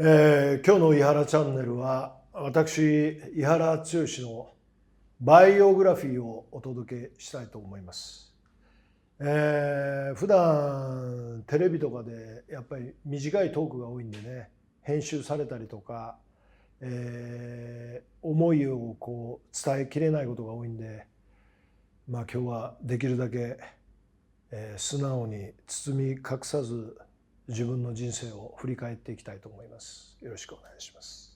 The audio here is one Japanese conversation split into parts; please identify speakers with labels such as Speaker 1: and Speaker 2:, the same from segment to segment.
Speaker 1: 今日の井原チャンネルは私井原剛のバイオグラフィーをお届けしたいと思います。普段テレビとかでやっぱり短いトークが多いんでね、編集されたりとか、思いを伝えきれないことが多いんで、今日はできるだけ、素直に包み隠さず自分の人生を振り返っていきたいと思います。よろしくお願いします。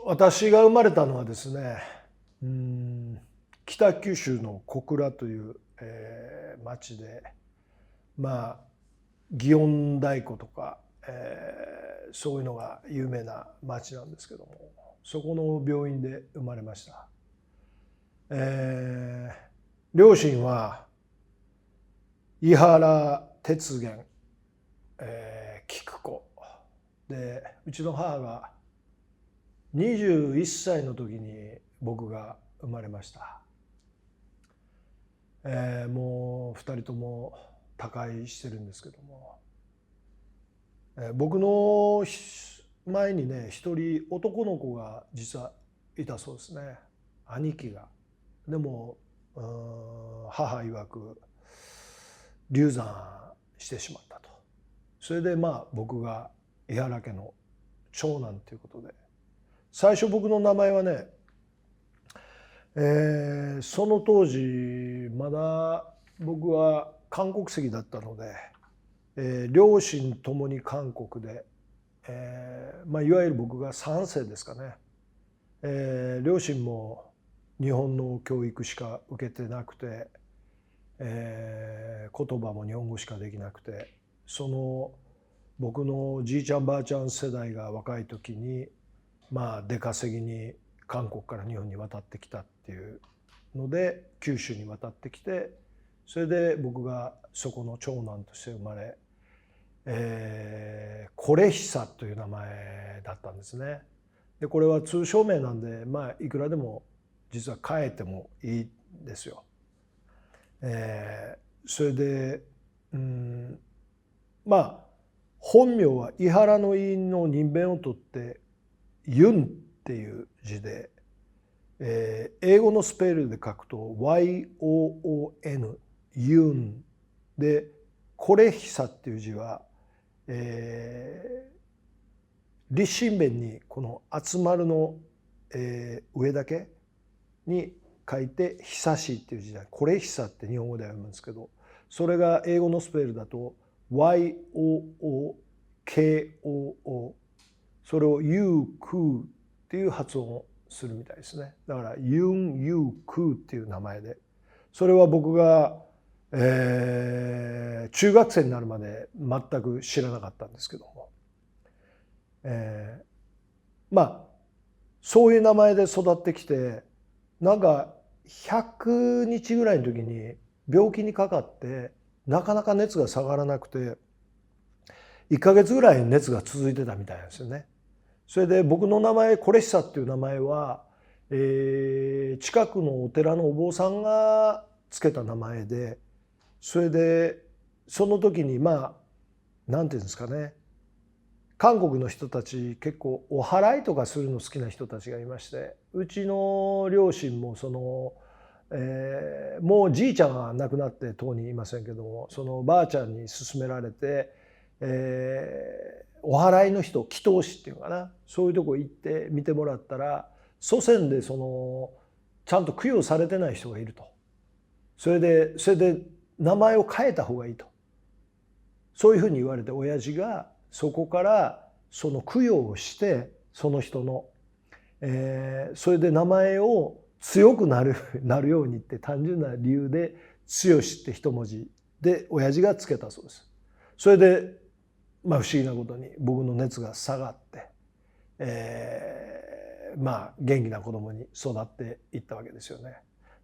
Speaker 1: 私が生まれたのはですね、北九州の小倉という、町で、祇園太鼓とか、そういうのが有名な町なんですけども、そこの病院で生まれました。両親は井原哲元、菊子で、うちの母が21歳の時に僕が生まれました。もう2人とも他界してるんですけども、僕の前にね、一人男の子が実はいたそうですね。兄貴が。でも母曰く流産してしまったと。それで僕が井原家の長男ということで、最初僕の名前はね、その当時まだ僕は韓国籍だったので、両親ともに韓国で、いわゆる僕が3世ですかね。両親も日本の教育しか受けてなくて、言葉も日本語しかできなくて、その僕のじいちゃんばあちゃん世代が若い時に出稼ぎに韓国から日本に渡ってきたっていうので九州に渡ってきて、それで僕がそこの長男として生まれ、是久という名前だったんですね。でこれは通称名なんでいくらでも実は変えてもいいんですよ。それで本名は井原の井の人弁を取ってユンっていう字で、英語のスペルで書くと YOON ユンで、是久っていう字は、立身弁にこの集まるの、上だけに書いて久しいっていう字で、是久って日本語では読むんですけど、それが英語のスペルだと YOOKOO、 それをユークーっていう発音をするみたいですね。だからユン・ユー・クーっていう名前で、それは僕が、中学生になるまで全く知らなかったんですけども、そういう名前で育ってきて、100日ぐらいの時に病気にかかってなかなか熱が下がらなくて、1ヶ月ぐらい熱が続いてたみたいなんですよね。それで僕の名前是久っていう名前は、近くのお寺のお坊さんがつけた名前で、それでその時になんていうんですかね、韓国の人たち結構お祓いとかするの好きな人たちがいまして、うちの両親ももうじいちゃんは亡くなってとうにいませんけども、そのばあちゃんに勧められて、お祓いの人、祈祷師っていうのかな、そういうとこ行って見てもらったら、祖先でちゃんと供養されてない人がいると。それで名前を変えた方がいいと、そういうふうに言われて、親父がそこからその供養をしてその人の、それで名前を強くなるようにって単純な理由で剛って一文字で親父がつけたそうです。それで不思議なことに僕の熱が下がって、元気な子供に育っていったわけですよね。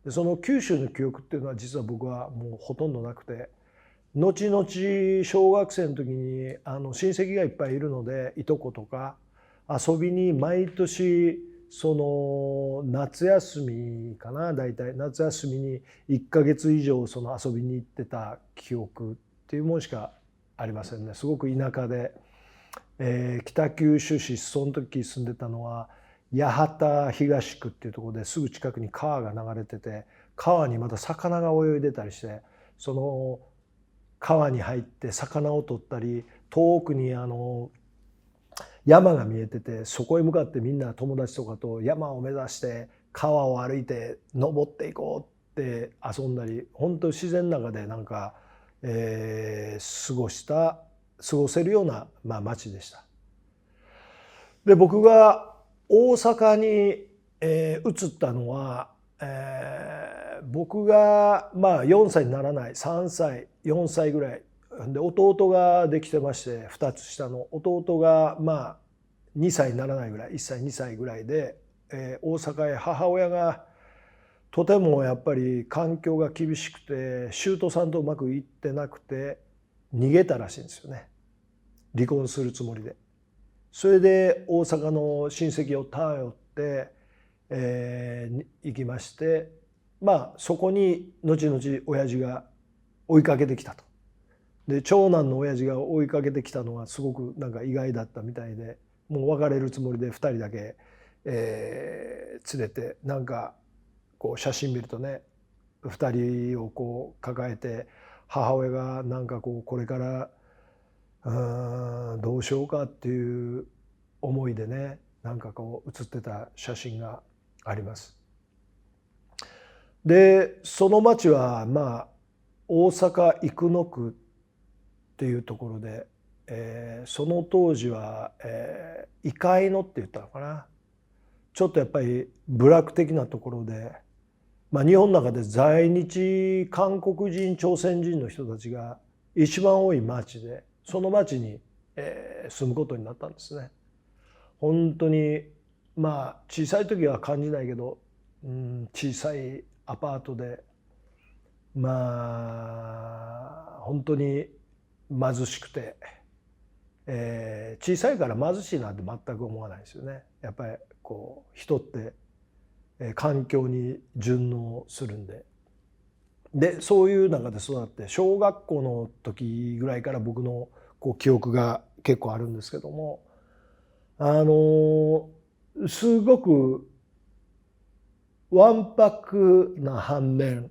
Speaker 1: でその九州の記憶っていうのは実は僕はもうほとんどなくて、後々小学生の時に親戚がいっぱいいるので、いとことか遊びに毎年夏休みかな、大体夏休みに1ヶ月以上遊びに行ってた記憶っていうものしかありませんね。すごく田舎で、北九州市、その時住んでたのは八幡東区っていうところですぐ近くに川が流れてて、川にまた魚が泳いでたりして、その川に入って魚を取ったり、遠くに山が見えてて、そこへ向かってみんな友達とかと山を目指して川を歩いて登っていこうって遊んだり、本当に自然の中でなんか、過ごせるような、町でした。で僕が大阪に、移ったのは、僕が4歳にならない3歳4歳ぐらいで、弟ができてまして、2つ下の弟が2歳にならないぐらい、1歳2歳ぐらいで、大阪へ母親がとてもやっぱり環境が厳しくて、舅さんとうまくいってなくて逃げたらしいんですよね、離婚するつもりで。それで大阪の親戚を頼って、行きまして、そこに後々親父が追いかけてきたと。で長男の親父が追いかけてきたのはすごくなんか意外だったみたいで、もう別れるつもりで2人だけ、連れて、なんかこう写真見るとね、2人をこう抱えて、母親がなんかこうこれからどうしようかっていう思いでね、なんかこう写ってた写真があります。でその町は大阪生野区っていうところで、その当時は、医界のって言ったのかな、ちょっとやっぱり部落的なところで、日本の中で在日韓国人朝鮮人の人たちが一番多い町で、その町に、住むことになったんですね。本当に小さい時は感じないけど、小さいアパートで本当に貧しくて、小さいから貧しいなんて全く思わないですよね。やっぱりこう人って環境に順応するんで。でそういう中で育って、小学校の時ぐらいから僕のこう記憶が結構あるんですけども、すごくわんぱくな反面、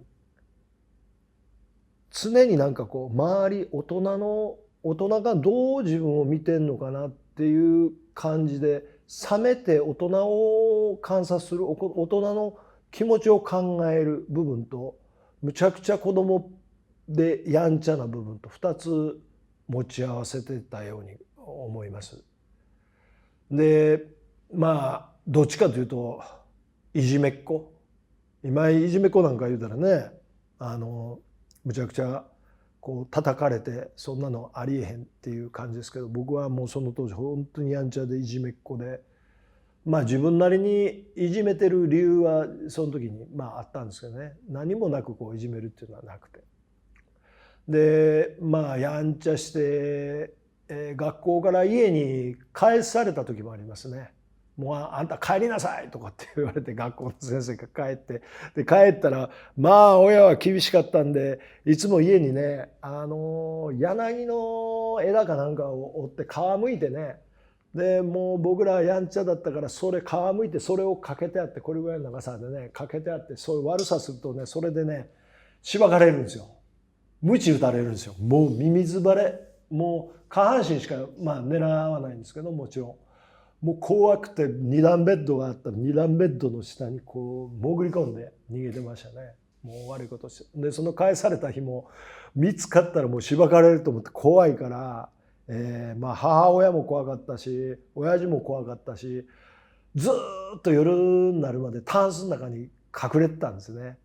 Speaker 1: 常になんかこう周り、大人がどう自分を見てんのかなっていう感じで、冷めて大人を観察する、大人の気持ちを考える部分と、むちゃくちゃ子供でやんちゃな部分と2つ持ち合わせてたように思います。でどっちかというといじめっ子、今いじめっ子なんか言うたらね、むちゃくちゃこう叩かれて、そんなのありえへんっていう感じですけど、僕はもうその当時本当にやんちゃでいじめっ子で、自分なりにいじめてる理由はその時にあったんですけどね、何もなくこういじめるっていうのはなくて、でやんちゃして、学校から家に帰された時もありますね。もうあんた帰りなさいとかって言われて、学校の先生が帰って、で帰ったら親は厳しかったんで、いつも家にね柳の枝かなんかを折って皮むいてね、でもう僕らやんちゃだったから、それ皮むいてそれをかけてあって、これぐらいの長さでねかけてあって、そういう悪さするとね、それでねしばかれるんですよ。鞭打たれるんですよ。もうミミズバレ、もう下半身しか狙わないんですけど、もちろんもう怖くて、二段ベッドがあったら二段ベッドの下にこう潜り込んで逃げてましたね。もう悪いことして、でその返された日も見つかったらもうしばかれると思って怖いから、母親も怖かったし親父も怖かったし、ずっと夜になるまでタンスの中に隠れてたんですね。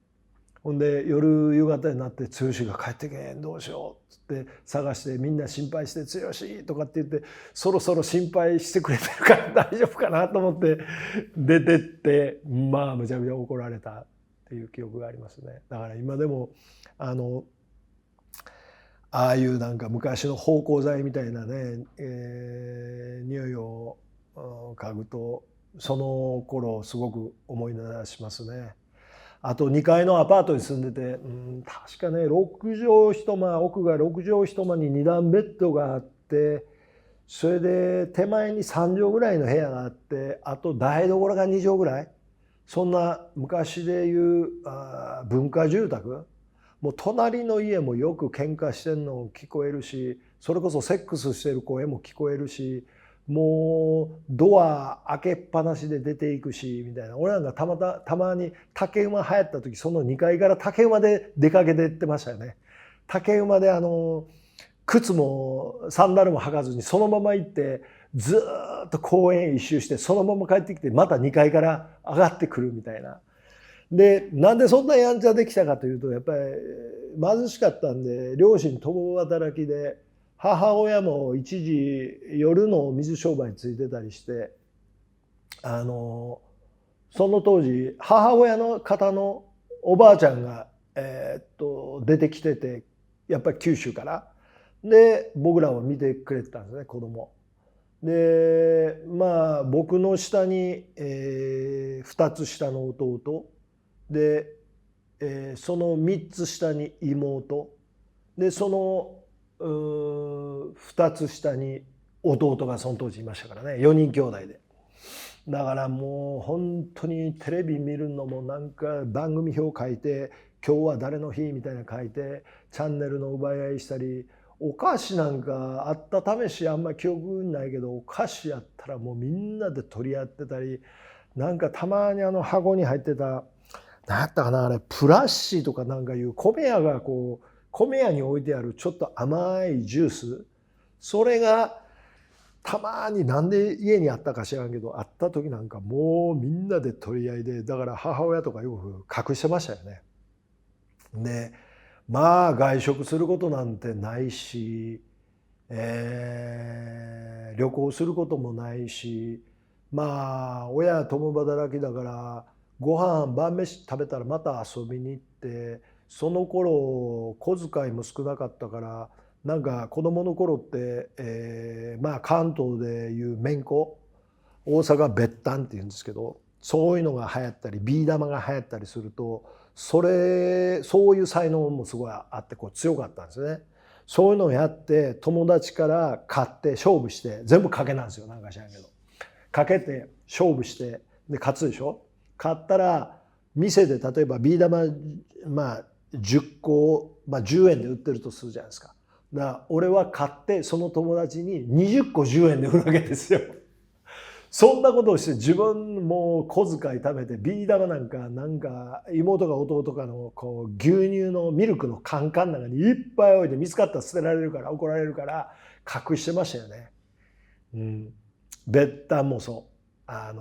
Speaker 1: ほんで夕方になって剛が帰ってけへん、どうしようって探して、みんな心配して「剛」とかって言って、そろそろ心配してくれてるから大丈夫かなと思って出てって、むちゃくちゃ怒られたっていう記憶がありますね。だから今でもああいうなんか昔の芳香剤みたいなね、匂いを嗅ぐとその頃をすごく思い出しますね。あと2階のアパートに住んでて、確かね6畳一間、奥が6畳一間に2段ベッドがあって、それで手前に3畳ぐらいの部屋があって、あと台所が2畳ぐらい、そんな昔でいう文化住宅。もう隣の家もよく喧嘩してんの聞こえるし、それこそセックスしてる声も聞こえるし、もうドア開けっぱなしで出ていくしみたいな。俺なんかたまに竹馬流行った時、その2階から竹馬で出かけてってましたよね。竹馬で靴もサンダルも履かずにそのまま行って、ずっと公園一周してそのまま帰ってきて、また2階から上がってくるみたいな。でなんでそんなやんちゃできたかというと、やっぱり貧しかったんで、両親共働きで、母親も一時夜の水商売についてたりして、その当時母親の方のおばあちゃんが、出てきてて、やっぱり九州からで僕らを見てくれてたんですね、子供で。まあ僕の下に、2つ下の弟で、その3つ下に妹で、その2つ下に弟がその当時いましたからね、4人兄弟で。だからもう本当にテレビ見るのもなんか番組表書いて、今日は誰の日みたいなの書いてチャンネルの奪い合いしたり、お菓子なんかあった試しあんまり記憶ないけど、お菓子やったらもうみんなで取り合ってたり、なんかたまに箱に入ってた何やったかな、あれプラッシーとかなんかいう米屋がこう米屋に置いてあるちょっと甘いジュース、それがたまになんで家にあったか知らんけど、あった時なんかもうみんなで取り合いで、だから母親とかよく隠してましたよね。でまあ外食することなんてないし、旅行することもないし、まあ親共働きだからご飯晩飯食べたらまた遊びに行って、その頃小遣いも少なかったから、なんか子供の頃って、まあ関東でいうめんこ、大阪べったんっていうんですけど、そういうのが流行ったりビー玉が流行ったりすると、そういう才能もすごいあって、こう強かったんですね。そういうのをやって友達から買って勝負して、全部賭けなんですよ、なんか知らんけど。賭けて勝負してで勝つでしょ。買ったら店で例えばビー玉、まあ10個、10円で売ってるとするじゃないですか。だから俺は買ってその友達に20個10円で売るわけですよ。そんなことをして自分も小遣い貯めて、ビー玉なんか妹が弟かのこう牛乳のミルクのカンカンなんかにいっぱい置いて、見つかったら捨てられるから怒られるから隠してましたよね。べったんもそう、な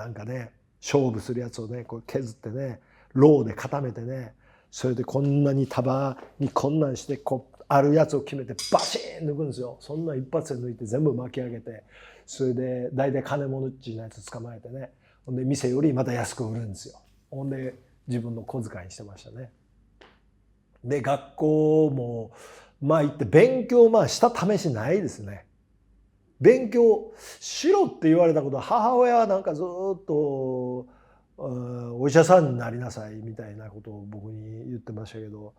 Speaker 1: んかね勝負するやつをねこう削ってね、ローで固めてね、それでこんなに束にこんなんして、こうあるやつを決めてバシーン抜くんですよ。そんな一発で抜いて全部巻き上げて、それで大体金物っちのやつ捕まえてね、ほんで店よりまた安く売るんですよ。ほんで自分の小遣いにしてましたね。で学校もまあ行って勉強した試しないですね。勉強しろって言われたことは、母親はなんかずっとお医者さんになりなさいみたいなことを僕に言ってましたけど、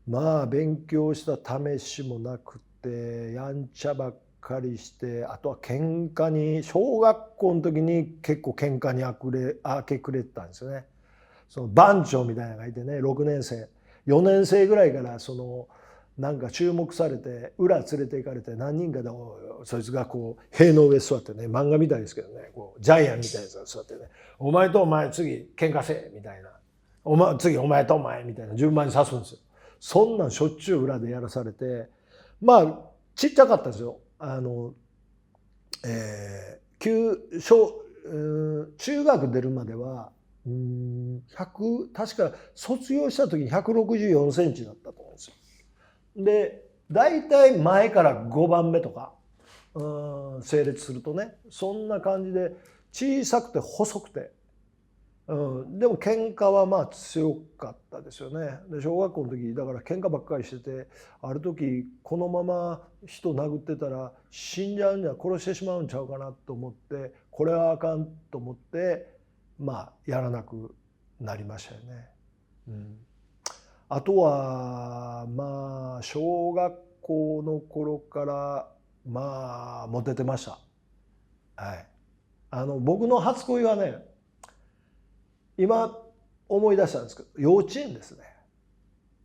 Speaker 1: まあ勉強した試しもなくて、やんちゃばっかりして、あとは喧嘩に、小学校の時に結構喧嘩に明け暮れてたんですよね。その番長みたいなのがいてね、6年生4年生ぐらいからなんか注目されて裏連れて行かれて、何人かでそいつがこう塀の上座ってね、漫画みたいですけどね、こうジャイアンみたいなやつが座ってね、お前とお前次喧嘩せえみたいな、次お前とお前みたいな順番に指すんですよ。そんなんしょっちゅう裏でやらされて、まあちっちゃかったですよ。中学出るまでは確か卒業した時に164センチだったと思うんですよ。で大体前から5番目とか整列するとね、そんな感じで小さくて細くて、でも喧嘩はまあ強かったですよね。で小学校の時だから喧嘩ばっかりしてて、ある時このまま人殴ってたら死んじゃうんじゃ、殺してしまうんちゃうかなと思って、これはあかんと思ってまあやらなくなりましたよね。うん、あとはまあ小学校の頃からまあモテてました。はい。僕の初恋はね、今思い出したんですけど、幼稚園ですね。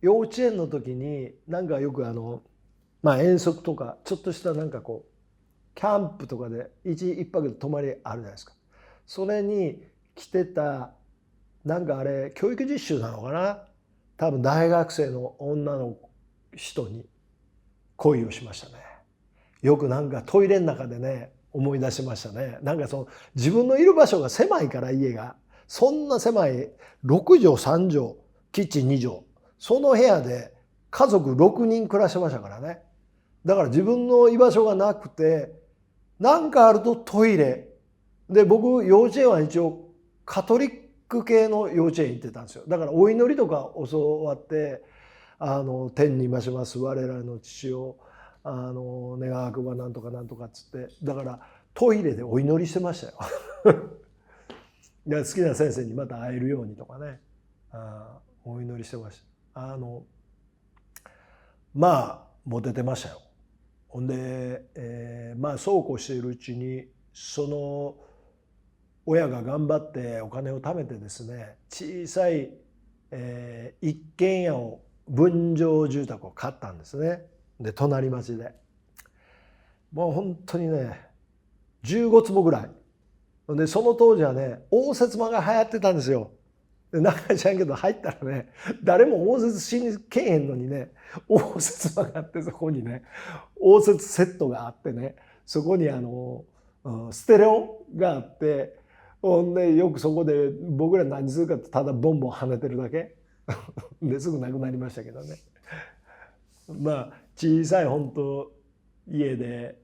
Speaker 1: 幼稚園の時になんかよくまあ遠足とかちょっとしたなんかこうキャンプとかで一泊で泊まりあるじゃないですか。それに来てたなんかあれ教育実習なのかな、多分大学生の女の人に恋をしましたね。よくなんかトイレの中でね思い出しましたね。なんかその自分のいる場所が狭いから、家がそんな狭い6畳3畳キッチン2畳、その部屋で家族6人暮らしてましたからね。だから自分の居場所がなくて、なんかあるとトイレで、僕幼稚園は一応カトリック系の幼稚園行ってたんですよ。だからお祈りとか教わって、天にまします我らの父を願わくばなんとかなんとかっつって、だからトイレでお祈りしてましたよ。好きな先生にまた会えるようにとかね、お祈りしてました。まあモテてましたよ。ほんで、まあそうこうしているうちにその親が頑張ってお金を貯めてですね、小さい、一軒家を分譲住宅を買ったんですね。で隣町でもう本当にね15坪ぐらいで、その当時はね応接間が流行ってたんですよ。でなんか知らんけど入ったらね、誰も応接しにけえへんのにね、応接間があって、そこにね応接セットがあってね、そこにステレオがあって、ほんでよくそこで僕ら何するかってただボンボン跳ねてるだけですぐなくなりましたけどね。まあ小さい本当家で、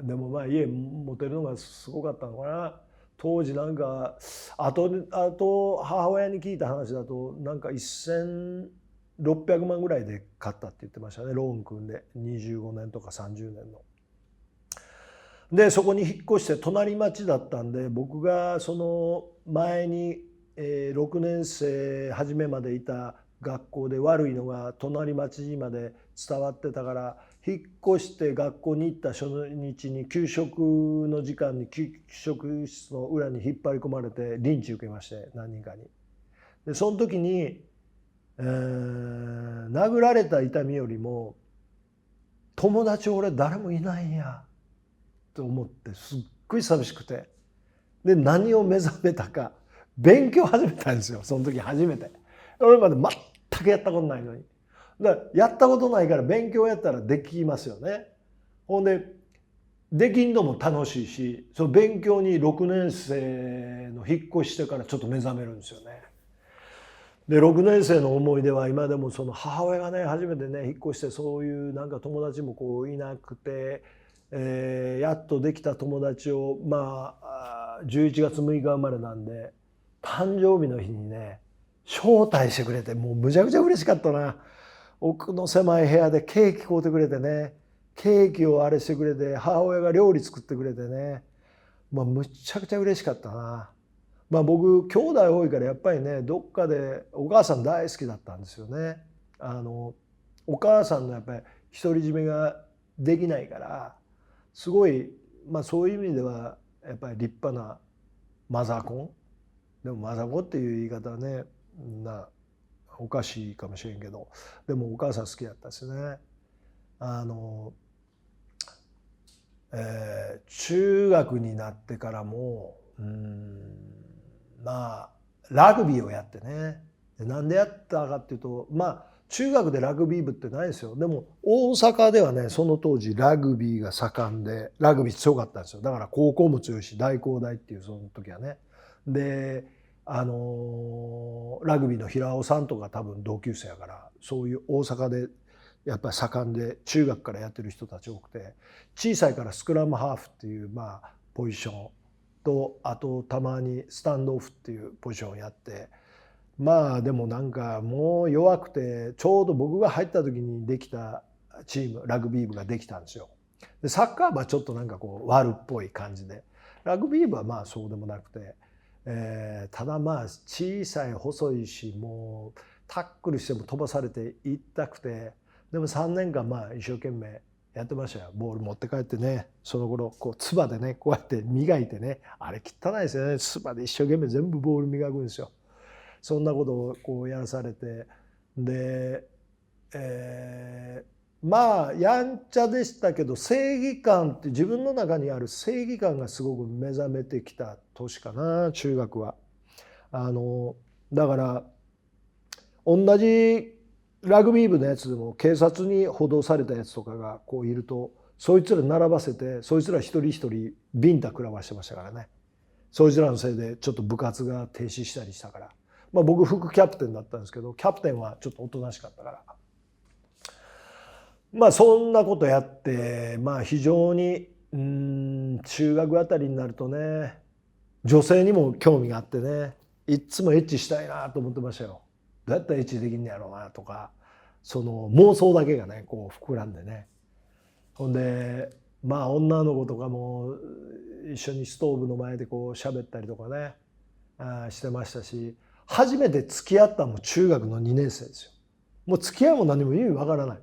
Speaker 1: でもまあ家持てるのがすごかったのかな当時。なんかあと母親に聞いた話だと、なんか1600万ぐらいで買ったって言ってましたね、ローン組んで25年とか30年の。でそこに引っ越して隣町だったんで、僕がその前に、6年生初めまでいた学校で悪いのが隣町にまで伝わってたから、引っ越して学校に行った初日に給食の時間に給食室の裏に引っ張り込まれてリンチ受けまして、何人かに。でその時に、殴られた痛みよりも友達俺誰もいないんやと思って、すっごい寂しくて、で何を目覚めたか、勉強始めたんですよ。その時初めて。俺まで全くやったことないのに。だからやったことないから勉強やったらできますよね。ほんでできんのも楽しいし、その勉強に6年生の引っ越してからちょっと目覚めるんですよね。で6年生の思い出は今でも、その母親がね初めてね引っ越して、そういうなんか友達もこういなくて、やっとできた友達を、まあ11月6日生まれなんで誕生日の日にね招待してくれて、もうむちゃくちゃ嬉しかったな。奥の狭い部屋でケーキ買うてくれてね、ケーキをあれしてくれて、母親が料理作ってくれてね、まあむちゃくちゃ嬉しかったな。まあ僕兄弟多いからやっぱりね、どっかでお母さん大好きだったんですよね。お母さんのやっぱり独り占めができないから、すごい、まあそういう意味ではやっぱり立派なマザコン。でもマザコンっていう言い方はねおかしいかもしれんけど、でもお母さん好きだったですね。中学になってからもまあラグビーをやってね。でなんでやったかっていうと、まあ中学でラグビー部ってないですよ。でも大阪ではねその当時ラグビーが盛んで、ラグビー強かったんですよ。だから高校も強いし、大工大っていうその時はね。でラグビーの平尾さんとか多分同級生やから、そういう大阪でやっぱり盛んで中学からやってる人たち多くて、小さいからスクラムハーフっていうまあポジションと、あとたまにスタンドオフっていうポジションをやって、まあでもなんかもう弱くて、ちょうど僕が入った時にできたチームラグビー部ができたんですよ。でサッカー部はちょっとなんかこう悪っぽい感じで、ラグビー部はまあそうでもなくて、ただまあ小さい細いし、もうタックルしても飛ばされて痛くて、でも3年間まあ一生懸命やってましたよ。ボール持って帰ってね、その頃こう唾でねこうやって磨いてね、あれ汚いですよね。唾で一生懸命全部ボール磨くんですよ。そんなことをこうやらされて、で、まあやんちゃでしたけど、正義感って自分の中にある正義感がすごく目覚めてきた年かな、中学は。だから同じラグビー部のやつでも警察に補導されたやつとかがこういると、そいつら並ばせて、そいつら一人一人ビンタ食らわしてましたからね。そいつらのせいでちょっと部活が停止したりしたから。まあ僕副キャプテンだったんですけど、キャプテンはちょっとおとなしかったから。まあそんなことやって、まあ非常に中学あたりになるとね、女性にも興味があってね、いっつもエッチしたいなと思ってましたよ。どうやったらエッチできんのやろうなとか、その妄想だけがねこう膨らんでね。ほんでまあ女の子とかも一緒にストーブの前でこう喋ったりとかねしてましたし、初めて付き合ったのも中学の2年生ですよ。もう付き合いも何も意味わからない。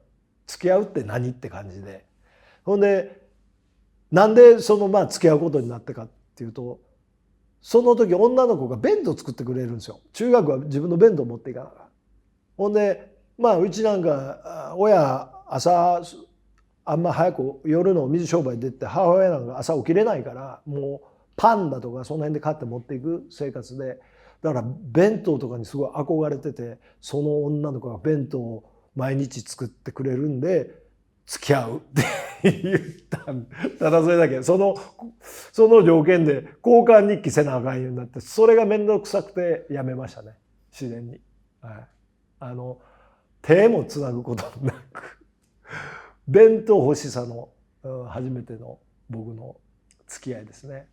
Speaker 1: 付き合うって何って感じで。ほんでなんでそのまあ付き合うことになったかっていうと、その時女の子が弁当作ってくれるんですよ。中学は自分の弁当持っていかながら。ほんでまあうちなんか親朝あんま早く夜の水商売出て、母親なんか朝起きれないから、もうパンだとかその辺で買って持っていく生活で、だから弁当とかにすごい憧れてて、その女の子が弁当を毎日作ってくれるんで付き合うって言ったん。ただそれだけ。その条件で交換日記せなあかんようになって、それが面倒くさくてやめましたね、自然に。はい、手もつなぐこともなく弁当欲しさの初めての僕の付き合いですね。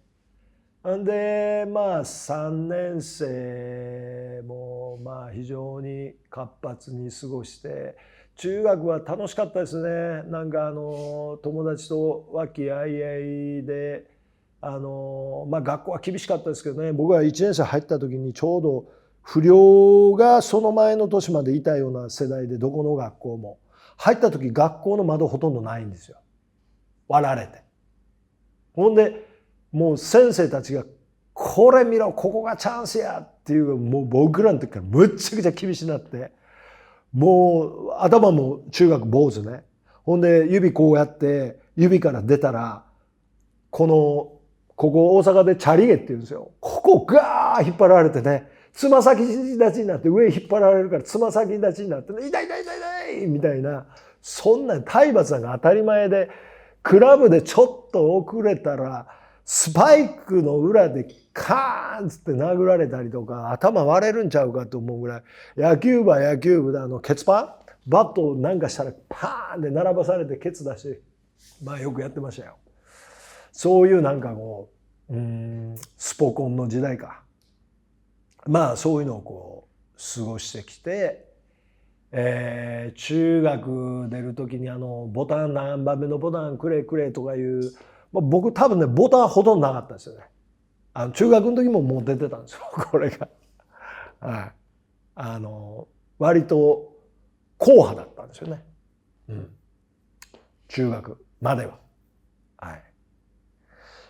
Speaker 1: でまあ3年生もまあ非常に活発に過ごして、中学は楽しかったですね。なんか友達と和気あいあいで、まあ学校は厳しかったですけどね、僕は1年生入った時にちょうど不良がその前の年までいたような世代で、どこの学校も入った時学校の窓ほとんどないんですよ、割られて。ほんでもう先生たちがこれ見ろここがチャンスやっていう、もう僕らの時からむっちゃくちゃ厳しくなって、もう頭も中学坊主ね。ほんで指こうやって指から出たら、ここ大阪でチャリ毛って言うんですよ。ここガー引っ張られてね、つま先立ちになって、上引っ張られるからつま先立ちになって、ね、痛い痛い痛い痛いみたいな、そんな体罰なんか当たり前で、クラブでちょっと遅れたらスパイクの裏でカーンつって殴られたりとか、頭割れるんちゃうかと思うぐらい、野球部は野球部でケツパンバットなんかしたらパーンで並ばされてケツ出して、まあよくやってましたよ。そういうなんかこうスポコンの時代か。まあそういうのをこう過ごしてきて、中学出る時にボタン何番目のボタンくれくれとかいう、まあ、僕多分ねボタンほとんどなかったですよね。中学の時ももう出てたんですよこれが。はい、割と硬派だったんですよね、中学までは。はい、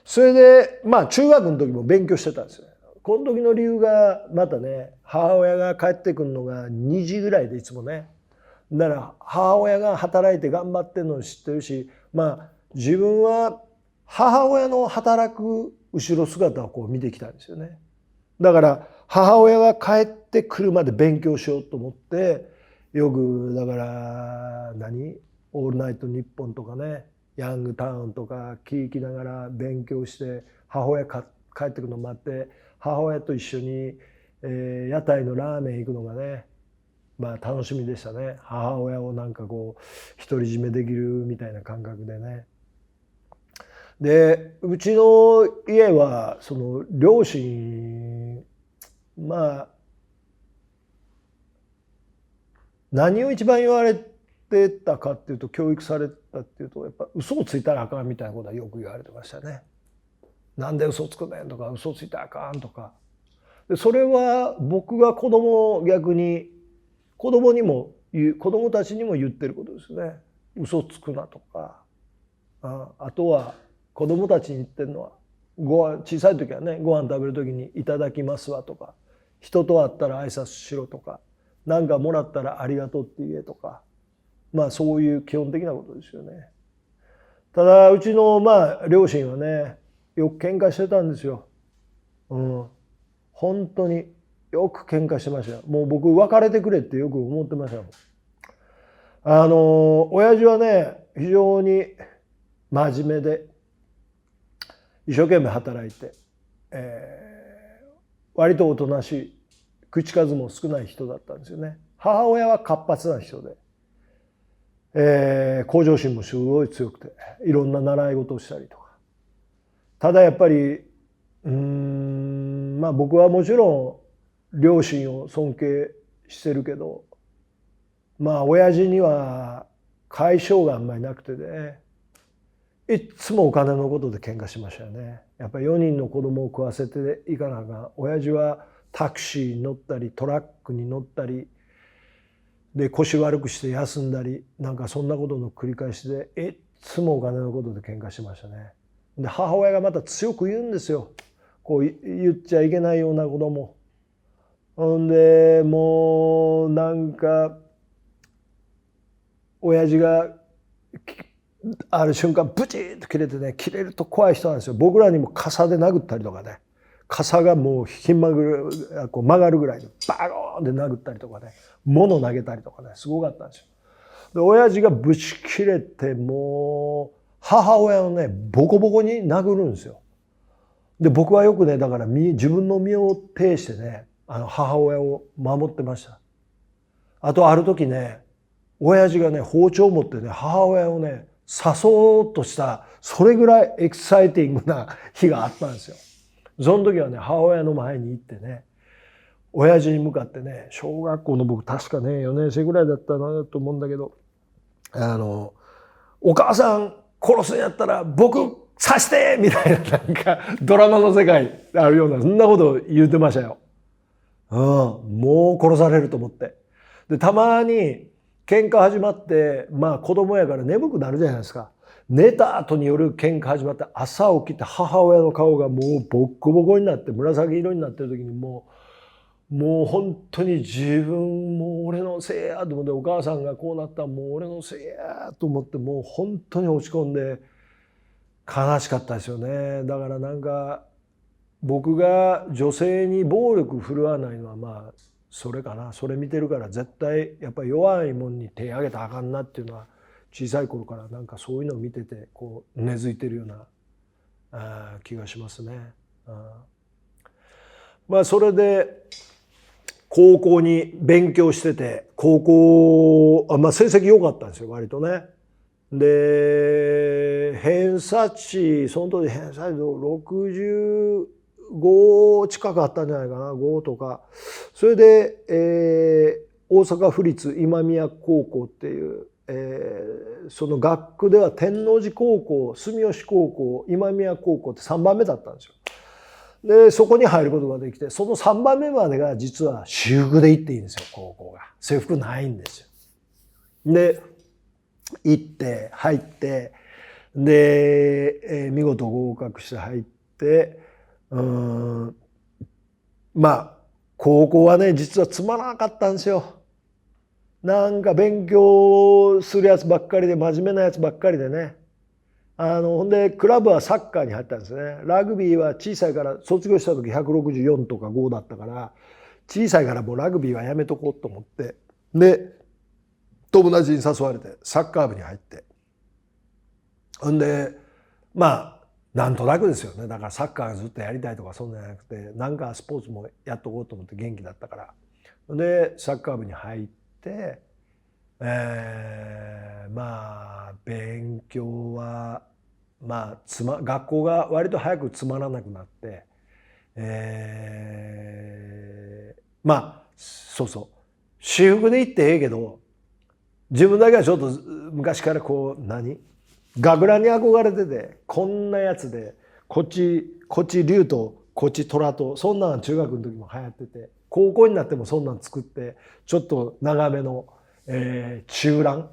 Speaker 1: それでまあ中学の時も勉強してたんですよ。この時の理由がまたね、母親が帰ってくるのが2時ぐらいでいつもね。だから母親が働いて頑張ってるのを知ってるし、まあ自分は母親の働く後ろ姿をこう見てきたんですよね。だから母親が帰ってくるまで勉強しようと思って、よくだからオールナイトニッポンとかね、ヤングタウンとか聞きながら勉強して、母親帰ってくるのを待って、母親と一緒に、屋台のラーメン行くのがね、まあ楽しみでしたね。母親をなんかこう独り占めできるみたいな感覚でね。でうちの家はその両親、まあ何を一番言われてたかっていうと、教育されたっていうと、やっぱ嘘をついたらあかんみたいなことはよく言われてましたね。なんで嘘つくねんとか、嘘ついたらあかんとか、でそれは僕が逆に子供たちにも言ってることですね。嘘つくなとか、あとは子供たちに言ってるのは小さい時はね、ご飯食べる時に「いただきますわ」とか、人と会ったら挨拶しろとか、何かもらったらありがとうって言えとか、そういう基本的なことですよね。ただうちの両親はね、よく喧嘩してたんですよ。本当によく喧嘩してましたよ。もう僕別れてくれってよく思ってましたもん。親父はね、非常に真面目で一生懸命働いて、割とおとなしい、口数も少ない人だったんですよね。母親は活発な人で、向上心もすごい強くて、いろんな習い事をしたりとか。ただやっぱり僕はもちろん両親を尊敬してるけど、親父には解消があんまりなくてね、いつもお金のことで喧嘩しましたよね。やっぱり4人の子供を食わせていかなあかん。親父はタクシーに乗ったりトラックに乗ったりで、腰悪くして休んだり、そんなことの繰り返しで、いつもお金のことで喧嘩しましたね。で母親がまた強く言うんですよ。こう言っちゃいけないようなことも。ほんでもう親父がある瞬間ブチッと切れてね、切れると怖い人なんですよ。僕らにも傘で殴ったりとかね、傘がもうひん曲がるぐらいでバゴーンで殴ったりとかね、物投げたりとかね、すごかったんですよ。で親父がブチ切れて、もう母親をねボコボコに殴るんですよ。で僕はよくね、だから自分の身を挺してね、母親を守ってました。あとある時ね、親父がね包丁を持ってね母親をね刺そうとした、それぐらいエキサイティングな日があったんですよ。その時はね母親の前に行ってね、親父に向かってね、小学校の僕確かね4年生ぐらいだったなと思うんだけど、お母さん殺すんやったら僕刺してみたいな、ドラマの世界あるような、そんなことを言ってましたよ。もう殺されると思って。でたまに喧嘩始まって、子供やから眠くなるじゃないですか。寝た後に夜喧嘩始まって、朝起きて母親の顔がもうボッコボコになって紫色になってる時にもう本当に自分もう俺のせいやと思って、お母さんがこうなったらもう俺のせいやと思って、もう本当に落ち込んで悲しかったですよね。だから僕が女性に暴力振るわないのはそれかな。それ見てるから絶対やっぱり弱いもんに手挙げたらあかんなっていうのは小さい頃からそういうのを見ててこう根付いてるような気がしますね。それで高校に勉強してて、高校成績良かったんですよ割とね。で偏差値、その当時偏差値65近くあったんじゃないかな、5とか。それで、大阪府立今宮高校っていう、その学区では天王寺高校、住吉高校、今宮高校って3番目だったんですよ。でそこに入ることができて、その3番目までが実は私服で行っていいんですよ。高校が制服ないんですよ。で行って入って、で、見事合格して入って、高校はね実はつまらなかったんですよ。勉強するやつばっかりで、真面目なやつばっかりでね。ほんでクラブはサッカーに入ったんですね。ラグビーは小さいから、卒業した時164とか5だったから、小さいからもうラグビーはやめとこうと思って、で友達に誘われてサッカー部に入って、ほんでなんとなくですよね。だからサッカーずっとやりたいとかそんなんじゃなくて、スポーツもやっとこうと思って元気だったから。でサッカー部に入って、勉強は学校が割と早くつまらなくなって、そうそう、私服で行ってええけど、自分だけはちょっと昔から学ランに憧れてて、こんなやつでこっち竜とこっち虎と、そんなん中学の時も流行ってて、高校になってもそんなん作って、ちょっと長めの、中乱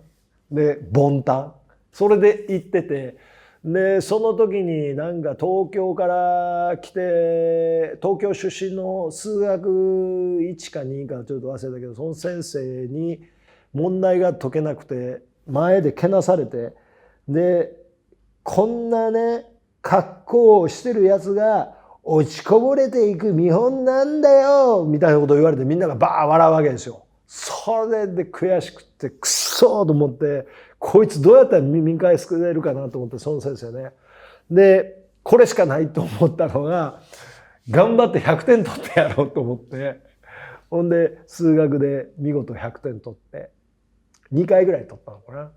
Speaker 1: でボンタン、それで行ってて、でその時になんか東京から来て、東京出身の数学1か2かちょっと忘れたけど、その先生に問題が解けなくて前でけなされて、でこんなね格好をしてるやつが落ちこぼれていく見本なんだよみたいなことを言われて、みんながバー笑うわけですよ。それで悔しくってくっそーと思って、こいつどうやったら見返せるかなと思って、その先生ね。でこれしかないと思ったのが、頑張って100点取ってやろうと思って、ほんで数学で見事100点取って2回ぐらい取ったのかな。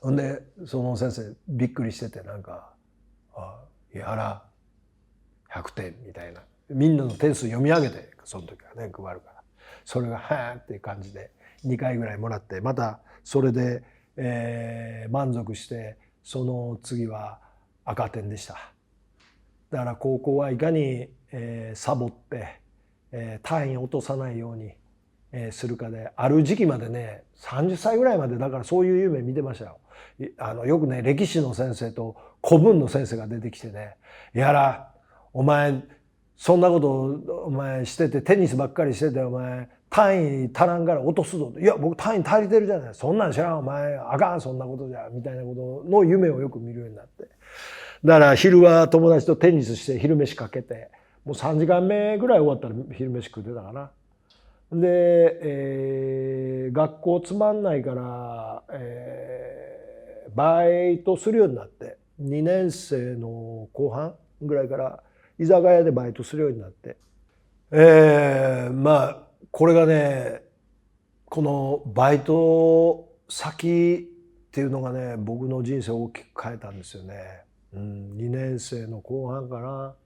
Speaker 1: ほんでその先生びっくりしてて、なんか「あやら100点」みたいな、みんなの点数読み上げてその時はね配るから、それがはーっていう感じで2回ぐらいもらって、またそれで、満足して、その次は赤点でした。だから高校はいかに、サボって、単位落とさないように、するかで、ある時期までね30歳ぐらいまでだからそういう夢見てましたよ。よくね歴史の先生と古文の先生が出てきてね「やらお前そんなことお前してて、テニスばっかりしててお前単位足らんから落とすぞ」いや僕単位足りてるじゃない、そんなん知らんお前あかんそんなことじゃみたいなことの夢をよく見るようになって、だから昼は友達とテニスして昼飯かけて、もう3時間目ぐらい終わったら昼飯食ってたかな。で、学校つまんないから、バイトするようになって、2年生の後半ぐらいから居酒屋でバイトするようになって、まあこれがね、このバイト先っていうのがね僕の人生を大きく変えたんですよね。2年生の後半かな。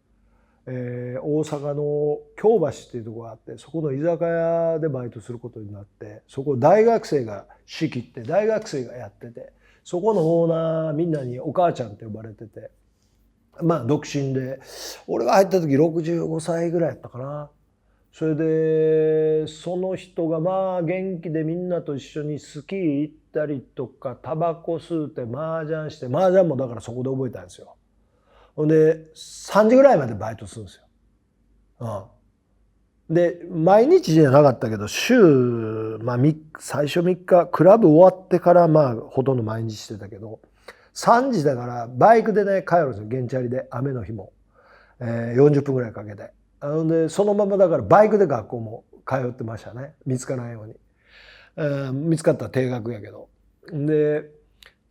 Speaker 1: 大阪の京橋っていうところがあって、そこの居酒屋でバイトすることになって、そこ大学生が仕切って大学生がやってて、そこのオーナーみんなにお母ちゃんって呼ばれてて、まあ独身で、俺が入った時65歳ぐらいやったかな。それでその人がまあ元気でみんなと一緒にスキー行ったりとか、タバコ吸って麻雀して、麻雀もだからそこで覚えたんですよ。ほんで3時ぐらいまでバイトするんですよ。で毎日じゃなかったけど週、まあ、最初3日クラブ終わってからまあほとんど毎日してたけど、3時だからバイクでね帰るんですよ、原チャリで、雨の日も、40分ぐらいかけて。でそのままだからバイクで学校も通ってましたね、見つからないように。見つかったら定額やけど。で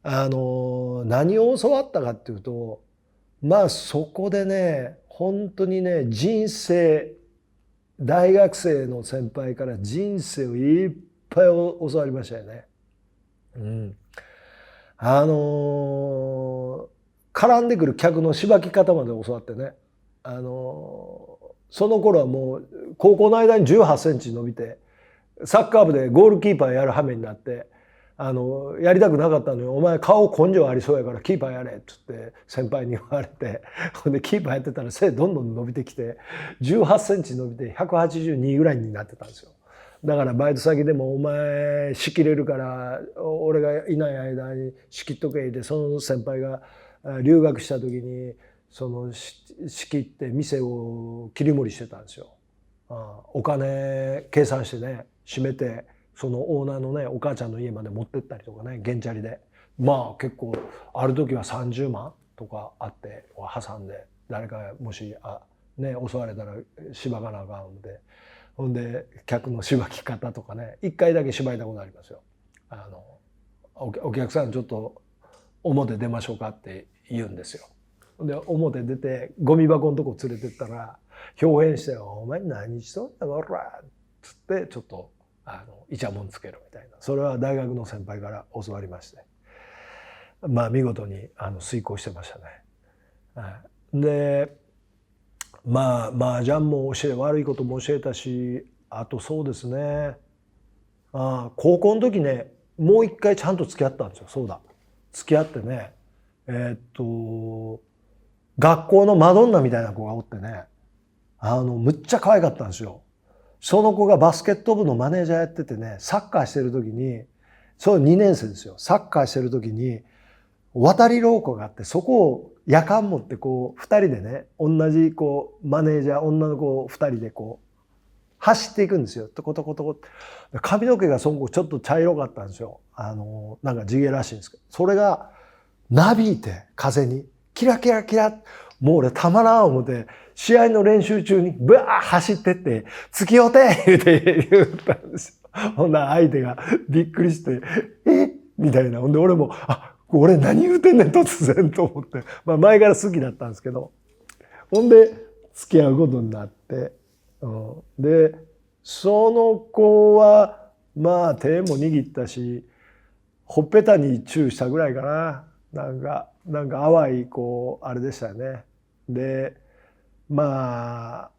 Speaker 1: 何を教わったかっていうと、まあそこでね本当にね人生、大学生の先輩から人生をいっぱい教わりましたよね。絡んでくる客のしばき方まで教わってね、その頃はもう高校の間に18センチ伸びて、サッカー部でゴールキーパーやる羽目になって、やりたくなかったのに「お前顔根性ありそうやからキーパーやれ」っつって先輩に言われて、ほんでキーパーやってたら背どんどん伸びてきて18センチ伸びて182ぐらいになってたんですよ。だからバイト先でも「お前仕切れるから俺がいない間に仕切っとけ」で、その先輩が留学した時にその仕切って店を切り盛りしてたんですよ。お金計算してね締めて、そのオーナーのねお母ちゃんの家まで持ってったりとかね、原チャリで。まあ結構ある時は30万とかあって挟んで、誰かもし襲われたらしばかなあかんので、ほんで客のしばき方とかね、1回だけしばいたことありますよ。お客さんちょっと表出ましょうかって言うんですよ。で表出てゴミ箱のとこ連れてったら表変して「お前何しとんだこら」っつってちょっとイチャモンつけるみたいな、それは大学の先輩から教わりまして、まあ見事に遂行してましたね。でまあ麻雀も悪いことも教えたし、あとそうですね、高校の時ねもう一回ちゃんと付き合ったんですよ。そうだ、付き合ってね、学校のマドンナみたいな子がおってね、むっちゃ可愛かったんですよ。その子がバスケット部のマネージャーやっててね、サッカーしてる時に、そう2年生ですよ。サッカーしてる時に、渡り廊下があって、そこを夜間持ってこう、2人でね、同じこう、マネージャー、女の子2人でこう、走っていくんですよ。トコトコトコ。髪の毛がその子ちょっと茶色かったんですよ。なんか地毛らしいんですけど。それが、なびいて、風に。キラキラキラ。もう俺たまらん思って、試合の練習中にブワー走ってって、突き寄て言って言ったんですよ。ほんなら相手がびっくりして、みたいな。ほんで俺も、俺何言うてんねん突然と思って。まあ前から好きだったんですけど。ほんで、付き合うことになって。で、その子は、まあ手も握ったし、ほっぺたにチューしたぐらいかな。なんか淡い、こう、あれでしたよね。で、まあ、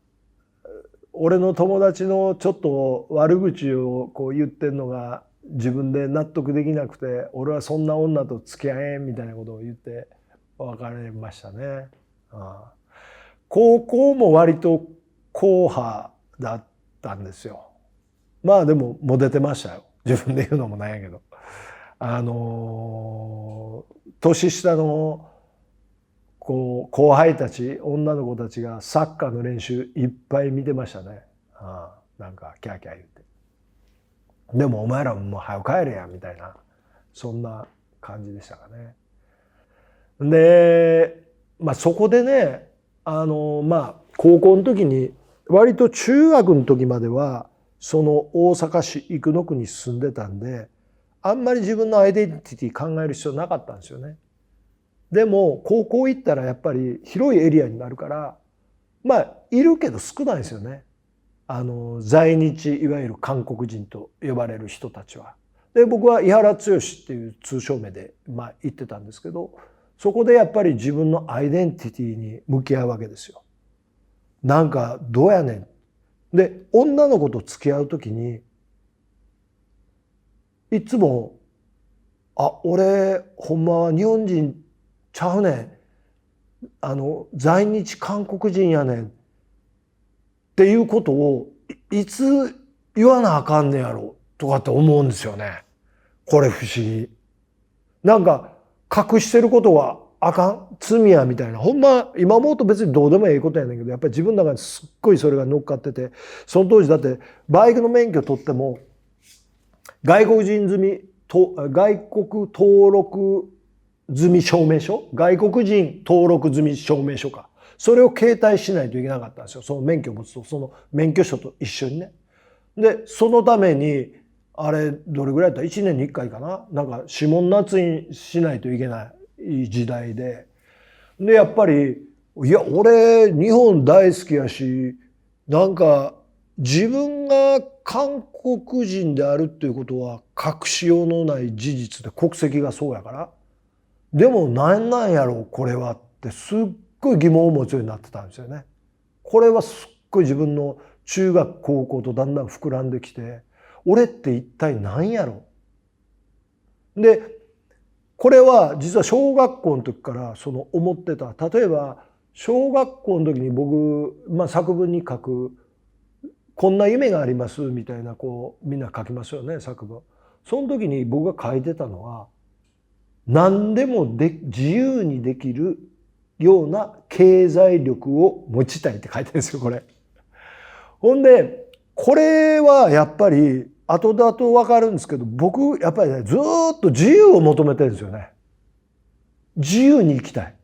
Speaker 1: 俺の友達のちょっと悪口をこう言ってんのが自分で納得できなくて、俺はそんな女と付き合えんみたいなことを言って別れましたね。高校も割と硬派だったんですよ。まあでもモテてましたよ。自分で言うのもなんやけど。年下のこう後輩たち、女の子たちがサッカーの練習いっぱい見てましたね。なんかキャーキャー言って。でもお前らもう早く帰れやみたいな、そんな感じでしたかね。で、まあそこでね、まあ高校の時に割と中学の時まではその大阪市生野区に住んでたんで、あんまり自分のアイデンティティ考える必要なかったんですよね。でも高校行ったらやっぱり広いエリアになるから、まあいるけど少ないですよね。在日いわゆる韓国人と呼ばれる人たちは。で僕は井原剛っていう通称名でまあ言ってたんですけど、そこでやっぱり自分のアイデンティティに向き合うわけですよ。なんかどうやねん。で女の子と付き合う時にいつも俺ほんまは日本人ちゃうねん、在日韓国人やねんっていうことをいつ言わなあかんねやろとかって思うんですよね。これ不思議。なんか隠してることはあかん罪やみたいな、ほんま今思うと別にどうでもいいことやねんけど、やっぱり自分の中にすっごいそれが乗っかってて、その当時だってバイクの免許取っても外国人済みと外国登録済み証明書、外国人登録済み証明書か、それを携帯しないといけなかったんですよ。その免許を持つと、その免許証と一緒にね。でそのためにあれどれぐらいだったら1年に1回かな、なんか指紋捺印しないといけない時代で、でやっぱりいや俺日本大好きやし、なんか自分が韓国人であるっていうことは隠しようのない事実で、国籍がそうやから、でも何なんやろうこれはってすっごい疑問を持つようになってたんですよね。これはすっごい自分の中学高校とだんだん膨らんできて、俺って一体何やろう。でこれは実は小学校の時からその思ってた。例えば小学校の時に僕、作文に書くこんな夢がありますみたいな、こうみんな書きますよね作文。その時に僕が書いてたのは、何でも自由にできるような経済力を持ちたいって書いてるんですよこれ。ほんでこれはやっぱり後々分かるんですけど、僕やっぱりねずっと自由を求めてるんですよね。自由に生きたい。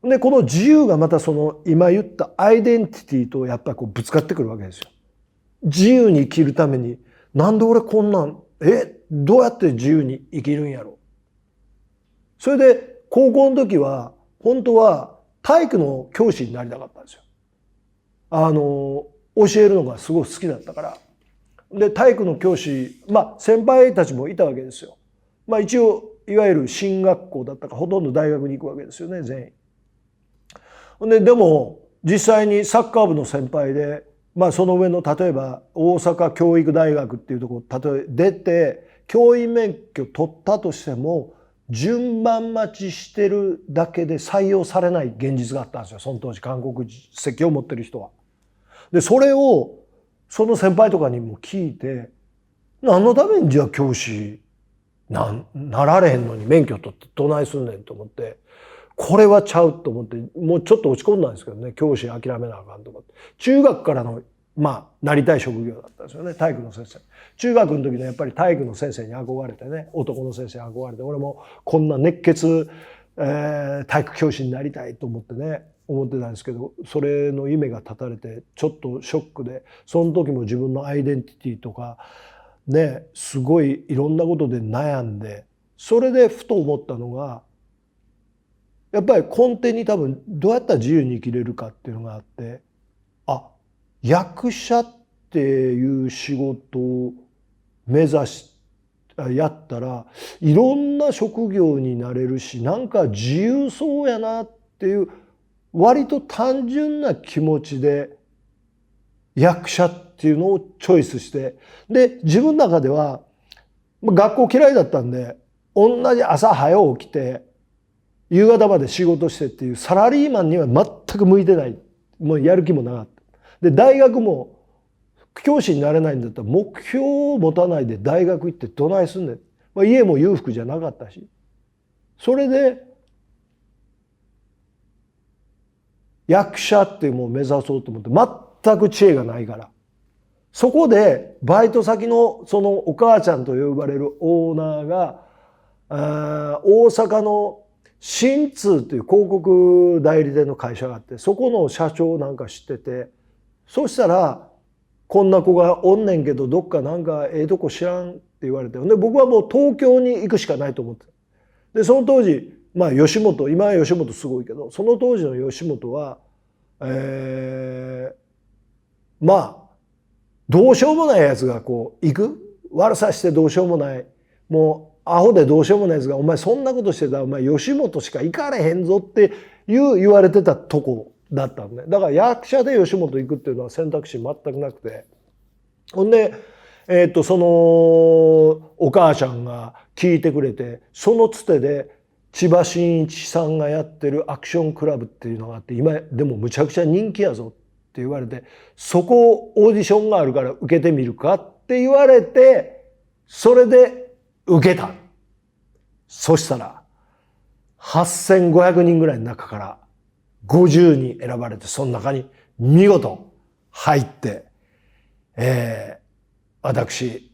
Speaker 1: でこの自由がまたその今言ったアイデンティティとやっぱりこうぶつかってくるわけですよ。自由に生きるためになんで俺こんなんどうやって自由に生きるんやろ。それで高校の時は本当は体育の教師になりたかったんですよ。教えるのがすごく好きだったから。で体育の教師、先輩たちもいたわけですよ。一応いわゆる進学校だったからほとんど大学に行くわけですよね全員。でも実際にサッカー部の先輩で、その上の例えば大阪教育大学っていうところ例え出て教員免許取ったとしても順番待ちしてるだけで採用されない現実があったんですよ、その当時韓国籍を持ってる人は。でそれをその先輩とかにも聞いて、何のためにじゃあ教師なられへんのに免許取ってどないすんねんと思って、これはちゃうと思って、もうちょっと落ち込んだんですけどね、教師諦めなあかんと思って。中学からのなりたい職業だったんですよね、体育の先生。中学の時のやっぱり体育の先生に憧れてね、男の先生に憧れて、俺もこんな熱血、体育教師になりたいと思ってね、思ってたんですけど、それの夢が絶たれてちょっとショックで、その時も自分のアイデンティティとかね、すごいいろんなことで悩んで、それでふと思ったのが、やっぱり根底に多分どうやったら自由に生きれるかっていうのがあって、役者っていう仕事を目指しやったらいろんな職業になれるし、なんか自由そうやなっていう割と単純な気持ちで役者っていうのをチョイスして、で自分の中では学校嫌いだったんで、同じ朝早起きて夕方まで仕事してっていうサラリーマンには全く向いてない。もうやる気もなかった。で大学も教師になれないんだったら目標を持たないで大学行ってどないすんねん。家も裕福じゃなかったし、それで役者っていうものを目指そうと思って全く知恵がないから、そこでバイト先のそのお母ちゃんと呼ばれるオーナーが大阪の新通っていう広告代理店の会社があって、そこの社長なんか知ってて、そしたらこんな子がおんねんけどどっかなんかええとこ知らんって言われて、で僕はもう東京に行くしかないと思って、でその当時吉本、今は吉本すごいけど、その当時の吉本はどうしようもないやつがこう行く、悪さしてどうしようもない、もうアホでどうしようもないやつが「お前そんなことしてたらお前吉本しか行かれへんぞ」って言われてたとこだったんで、だから役者で吉本行くっていうのは選択肢全くなくて、ほんでそのお母ちゃんが聞いてくれて、そのつてで千葉真一さんがやってるアクションクラブっていうのがあって、今でもむちゃくちゃ人気やぞって言われて、そこオーディションがあるから受けてみるかって言われて、それで受けた。そしたら8500人ぐらいの中から50人選ばれて、その中に見事入って、私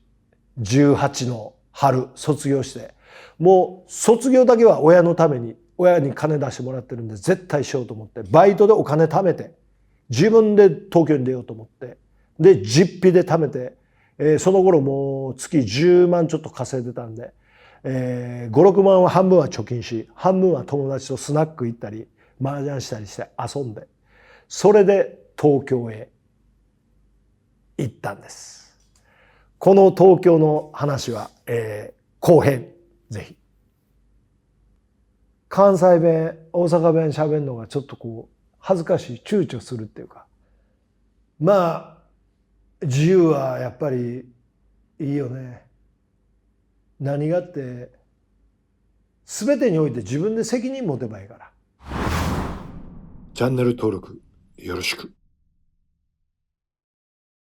Speaker 1: 18の春卒業して、もう卒業だけは親のために、親に金出してもらってるんで絶対しようと思って、バイトでお金貯めて自分で東京に出ようと思って、で実費で貯めて、その頃もう月10万ちょっと稼いでたんで、5、6万は半分は貯金し、半分は友達とスナック行ったり麻雀したりして遊んで、それで東京へ行ったんです。この東京の話は、後編ぜひ。関西弁、大阪弁喋るのがちょっとこう恥ずかしい、躊躇するっていうか、自由はやっぱりいいよね。何がって全てにおいて自分で責任持てばいいから。
Speaker 2: チャンネル登録よろしく。